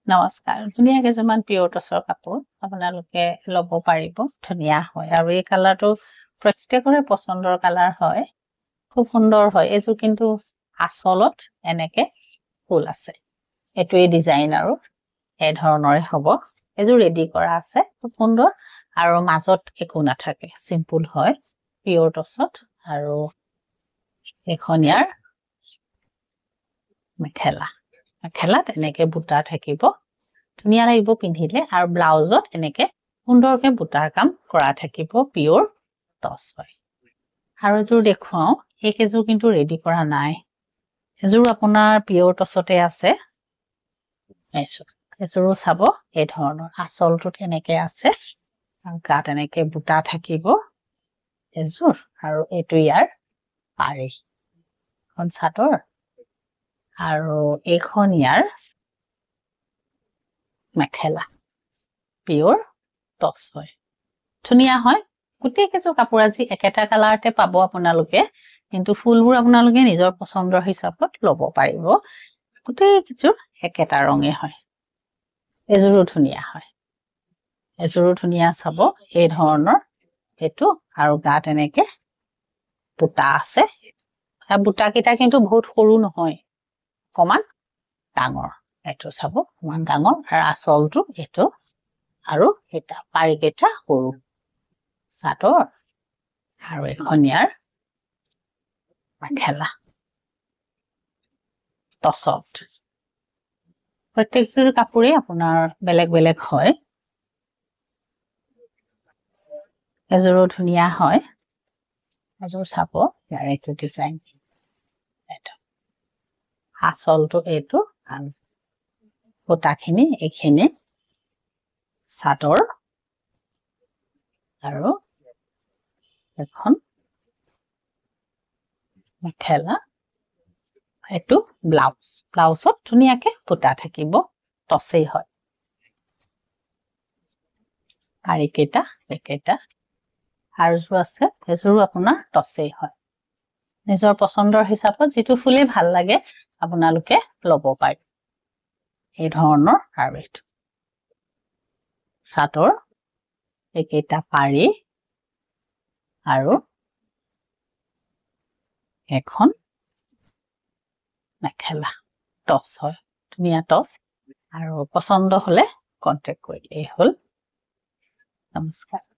নমস্কাৰ ধুনীয়া কিছুমান পিয়ৰ টছৰ কাপোৰ আপোনালোকে ল'ব পাৰিব ধুনীয়া হয় আৰু এই কালাৰটো প্ৰত্যেকৰে পছন্দৰ কালাৰ হয় খুব সুন্দৰ হয় এইযোৰ কিন্তু আচলত এনেকে ফুল আছে এইটোৱে ডিজাইন আৰু এই ধৰণৰে হ'ব এইযোৰ ৰেডি কৰা আছে খুব সুন্দৰ আৰু মাজত একো নাথাকে সিম্পল হয় পিয়ৰ টছত আৰু এখন ইয়াৰ মেখেলা তেনেকে বুটা থাকিব ধুনীয়া লাগিব পিন্ধিলে আৰু ব্লাউজত এনেকে সুন্দৰকে বুটাৰ কাম কৰা থাকিব পিয়ৰ টছ হয় আৰু এযোৰ দেখুৱাও এই কেযোৰ কিন্তু ৰেডি কৰা নাই এযোৰ আপোনাৰ পিয়ৰ টছতে আছে এযোৰো চাব এই ধৰণৰ আচলটোত এনেকে আছে আৰু গাত এনেকে বুটা থাকিব এযোৰ আৰু এইটো ইয়াৰ পাৰি এখন চাদৰ আৰু এইখন ইয়াৰ মেখেলা পিয়ৰ টছ হয় ধুনীয়া হয় গোটেই কিছু কাপোৰ আজি একেটা কালাৰতে পাব আপোনালোকে কিন্তু ফুলবোৰ আপোনালোকে নিজৰ পছন্দৰ হিচাপত ল'ব পাৰিব গোটেই কিছু একেটা ৰঙে হয় এযোৰো ধুনীয়া হয় এযোৰো ধুনীয়া চাব এই ধৰণৰ হেতু আৰু গাত এনেকে বুটা আছে বুটা কিটা কিন্তু বহুত সৰু নহয় কমান ডাঙৰ এটো চাব মান ডাঙৰ আৰু আচলটো এটো আৰু এটা পাৰি কেটা সৰু চাদৰ আৰু এখন ইয়াৰ মেখেলা টছত প্ৰত্যেকযোৰ কাপোৰে আপোনাৰ বেলেগ বেলেগ হয় এযোৰো ধুনীয়া হয় এযোৰ চাব ইয়াৰ এইটো ডিজাইন এটা আচলটো এইটো আৰু বুটাখিনি এইখিনি চাদৰ আৰু এখন মেখেলা এইটো ব্লাউজত ধুনীয়াকে বুটা থাকিব টছেই হয় আৰু একেটা আৰু যোৰ আছে এযোৰো আপোনাৰ টছেই হয় নিজৰ পছন্দৰ হিচাপত যিটো ফুলে ভাল লাগে আপোনালোকে ল'ব পাৰে এই ধৰণৰ আৰু এইটো চাদৰ একেটা পাৰি আৰু এখন মেখেলা টছ হয় ধুনীয়া টছ আৰু পছন্দ হলে কন্টেক্ট কৰিলে হ'ল নমস্কাৰ